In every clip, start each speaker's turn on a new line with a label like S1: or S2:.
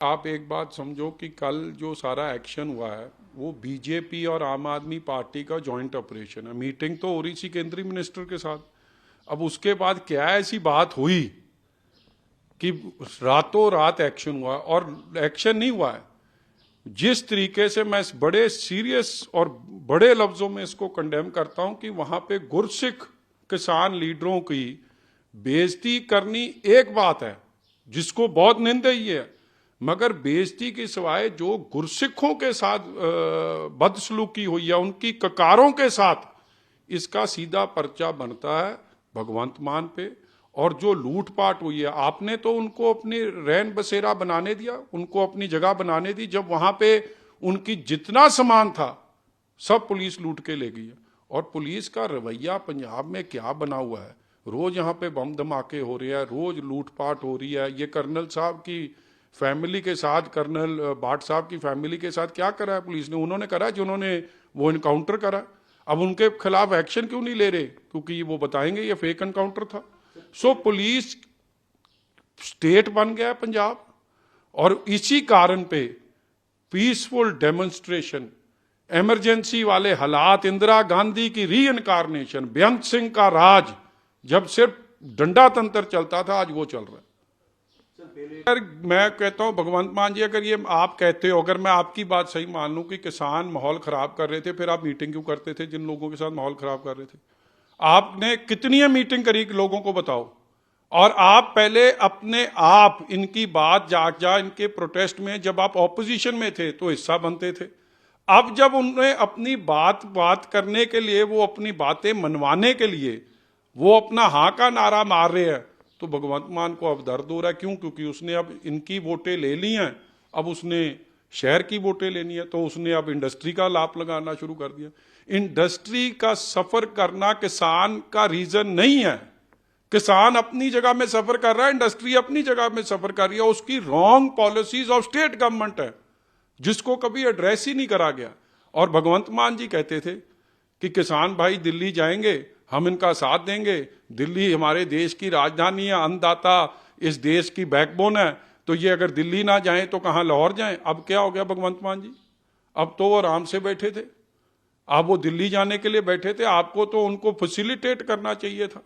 S1: आप एक बात समझो कि कल जो सारा एक्शन हुआ है वो बीजेपी और आम आदमी पार्टी का जॉइंट ऑपरेशन है। मीटिंग तो हो रही थी केंद्रीय मिनिस्टर के साथ। अब उसके बाद क्या ऐसी बात हुई कि रातों रात एक्शन हुआ, और एक्शन नहीं हुआ है। जिस तरीके से मैं बड़े सीरियस और बड़े लफ्जों में इसको कंडेम करता हूं कि वहां पे गुरसिख किसान लीडरों की बेइज्जती करनी एक बात है, जिसको बहुत निंदनीय है, मगर बेइज्जती के सिवाय जो गुरसिखों के साथ बदसलूकी हुई है, उनकी ककारों के साथ, इसका सीधा पर्चा बनता है भगवंत मान पे। और जो लूटपाट हुई है, आपने तो उनको अपनी रैन बसेरा बनाने दिया, उनको अपनी जगह बनाने दी, जब वहां पे उनकी जितना सामान था सब पुलिस लूट के ले गई है। और पुलिस का रवैया पंजाब में क्या बना हुआ है, रोज यहाँ पे बम धमाके हो रहे हैं, रोज लूटपाट हो रही है। ये कर्नल साहब की फैमिली के साथ, कर्नल भाट साहब की फैमिली के साथ क्या करा है पुलिस ने? उन्होंने करा जिन्होंने वो इनकाउंटर करा। अब उनके खिलाफ एक्शन क्यों नहीं ले रहे? क्योंकि वो बताएंगे ये फेक एनकाउंटर था। सो पुलिस स्टेट बन गया पंजाब, और इसी कारण पे पीसफुल डेमोन्स्ट्रेशन, इमरजेंसी वाले हालात, इंदिरा गांधी की री इनकारनेशन, बेअंत सिंह का राज, जब सिर्फ डंडा तंत्र चलता था, आज वो चल रहा है। अगर मैं कहता हूं भगवंत मान जी, अगर ये आप कहते हो, अगर मैं आपकी बात सही मान लूं कि किसान माहौल खराब कर रहे थे, फिर आप मीटिंग क्यों करते थे जिन लोगों के साथ माहौल खराब कर रहे थे? आपने कितनी मीटिंग करी लोगों को बताओ। और आप पहले अपने आप इनकी बात जा इनके प्रोटेस्ट में, जब आप ऑपोजिशन में थे तो हिस्सा बनते थे। अब जब उन्हें अपनी बात करने के लिए, वो अपनी बातें मनवाने के लिए वो अपना हाँ का नारा मार रहे हैं, तो भगवंत मान को अब दर्द हो रहा है। क्यों? क्योंकि उसने अब इनकी वोटें ले ली हैं, अब उसने शहर की वोटें लेनी है, तो उसने अब इंडस्ट्री का लाभ लगाना शुरू कर दिया। इंडस्ट्री का सफर करना किसान का रीजन नहीं है। किसान अपनी जगह में सफर कर रहा है, इंडस्ट्री अपनी जगह में सफर कर रही है। उसकी wrong policies of state government है, जिसको कभी एड्रेस ही नहीं करा गया। और भगवंत मान जी कहते थे कि किसान भाई दिल्ली जाएंगे, हम इनका साथ देंगे, दिल्ली हमारे देश की राजधानी है, अन्नदाता इस देश की बैकबोन है, तो ये अगर दिल्ली ना जाएं तो कहां लाहौर जाएं। अब क्या हो गया भगवंत मान जी? अब तो वो आराम से बैठे थे, अब वो दिल्ली जाने के लिए बैठे थे। आपको तो उनको फैसिलिटेट करना चाहिए था।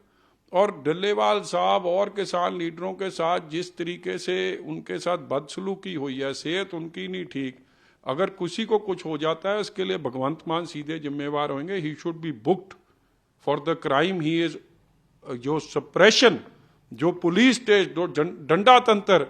S1: और डल्लेवाल साहब और किसान लीडरों के साथ जिस तरीके से उनके साथ बदसलूकी हुई है, सेहत उनकी नहीं ठीक। अगर किसी को कुछ हो जाता है, इसके लिए भगवंत मान सीधे जिम्मेवार होंगे। He should be booked for the crime he is, जो सप्रेशन, जो पुलिस स्टेट, जो डंडा तंत्र